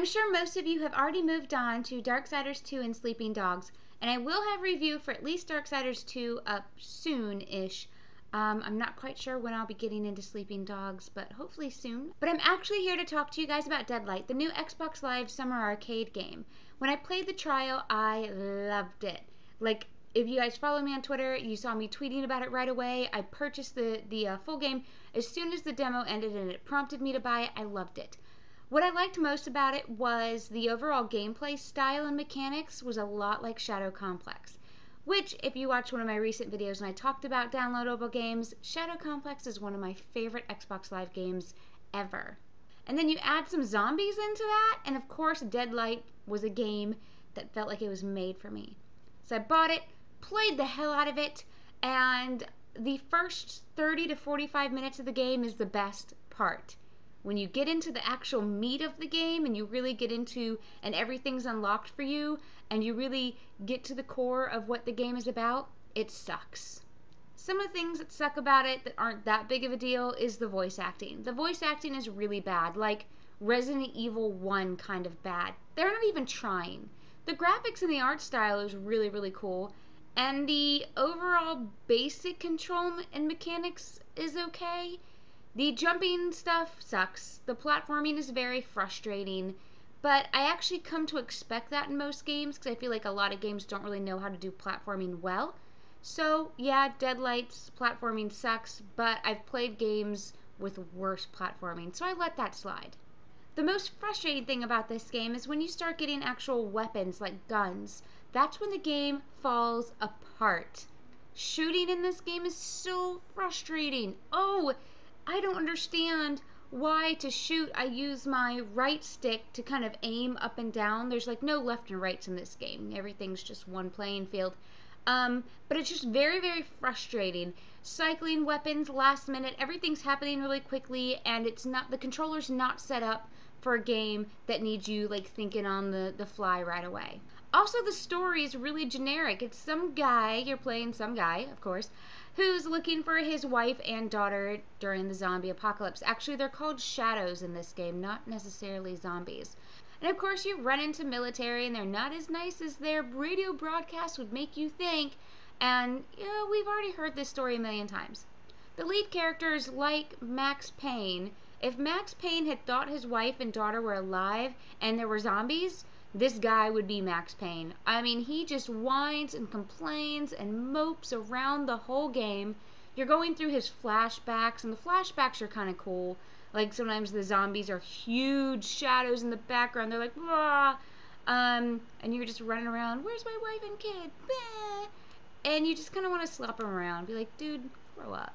I'm sure most of you have already moved on to Darksiders 2 and Sleeping Dogs, and I will have a review for at least Darksiders 2 up soon-ish. I'm not quite sure when I'll be getting into Sleeping Dogs, but hopefully soon. But I'm actually here to talk to you guys about Deadlight, the new Xbox Live Summer Arcade game. When I played the trial, I loved it. Like, if you guys follow me on Twitter, you saw me tweeting about it right away. I purchased the full game as soon as the demo ended, and it prompted me to buy it. I loved it. What I liked most about it was the overall gameplay style and mechanics was a lot like Shadow Complex, which, if you watch one of my recent videos and I talked about downloadable games, Shadow Complex is one of my favorite Xbox Live games ever. And then you add some zombies into that, and of course Deadlight was a game that felt like it was made for me. So I bought it, played the hell out of it, and the first 30 to 45 minutes of the game is the best part. When you get into the actual meat of the game and you really get into, and everything's unlocked for you, and you really get to the core of what the game is about, it sucks. Some of the things that suck about it that aren't that big of a deal is the voice acting. The voice acting is really bad, like Resident Evil 1 kind of bad. They're not even trying. The graphics and the art style is really, really cool, and the overall basic control and mechanics is okay. The jumping stuff sucks. The platforming is very frustrating, but I actually come to expect that in most games because I feel like a lot of games don't really know how to do platforming well. So yeah, Deadlight's platforming sucks, but I've played games with worse platforming, so I let that slide. The most frustrating thing about this game is when you start getting actual weapons like guns. That's when the game falls apart. Shooting in this game is so frustrating. Oh, I don't understand why to shoot I use my right stick to kind of aim up and down. There's like no left and rights in this game. Everything's just one playing field. But it's just very, very frustrating. Cycling weapons last minute, everything's happening really quickly, and the controller's not set up for a game that needs you like thinking on the fly right away. Also, the story is really generic. It's some guy, you're playing some guy, of course, who's looking for his wife and daughter during the zombie apocalypse. Actually, they're called shadows in this game, not necessarily zombies. And of course, you run into military, and they're not as nice as their radio broadcast would make you think. And, you know, we've already heard this story a million times. The lead character is like Max Payne. If Max Payne had thought his wife and daughter were alive and there were zombies, this guy would be Max Payne. I mean, he just whines and complains and mopes around the whole game. You're going through his flashbacks, and the flashbacks are kind of cool. Like, sometimes the zombies are huge shadows in the background. They're like, "Blah," and you're just running around, "Where's my wife and kid?" Bah. And you just kind of want to slap him around. Be like, dude, grow up.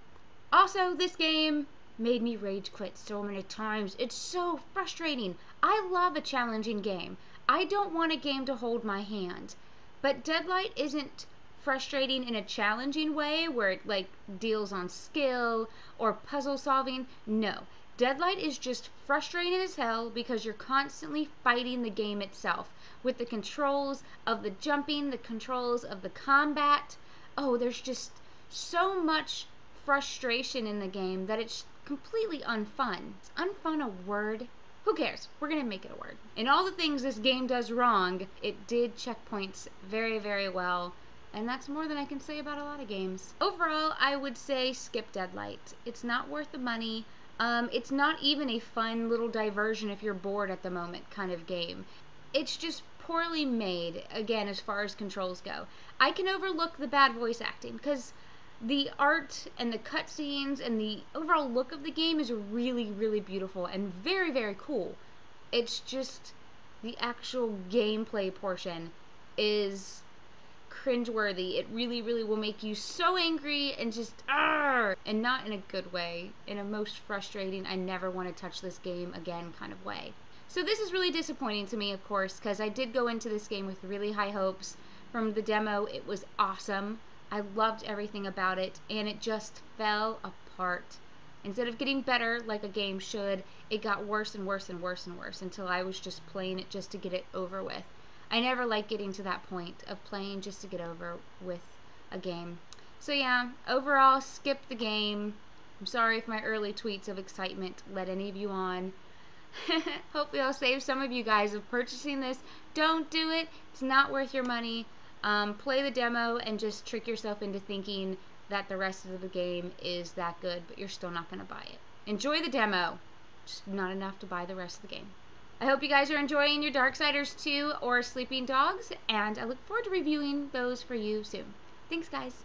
Also, this game made me rage quit so many times. It's so frustrating. I love a challenging game. I don't want a game to hold my hand. But Deadlight isn't frustrating in a challenging way where it like deals on skill or puzzle solving. No. Deadlight is just frustrating as hell because you're constantly fighting the game itself with the controls of the jumping, the controls of the combat. Oh, there's just so much frustration in the game that it's completely unfun. Is unfun a word? Who cares? We're going to make it a word. In all the things this game does wrong, it did checkpoints very, very well. And that's more than I can say about a lot of games. Overall, I would say skip Deadlight. It's not worth the money. It's not even a fun little diversion if you're bored at the moment kind of game. It's just poorly made, again, as far as controls go. I can overlook the bad voice acting because the art and the cutscenes and the overall look of the game is really, really beautiful and very, very cool. It's just the actual gameplay portion is cringeworthy. It really, really will make you so angry and just and not in a good way, in a most frustrating, I never want to touch this game again kind of way. So this is really disappointing to me, of course, because I did go into this game with really high hopes. From the demo, it was awesome. I loved everything about it, and it just fell apart. Instead of getting better like a game should, it got worse and worse and worse and worse until I was just playing it just to get it over with. I never like getting to that point of playing just to get over with a game. So yeah, overall, skip the game. I'm sorry if my early tweets of excitement led any of you on. Hopefully I'll save some of you guys of purchasing this. Don't do it. It's not worth your money. Play the demo and just trick yourself into thinking that the rest of the game is that good, but you're still not going to buy it. Enjoy the demo. Just not enough to buy the rest of the game. I hope you guys are enjoying your Darksiders 2 or Sleeping Dogs, and I look forward to reviewing those for you soon. Thanks, guys.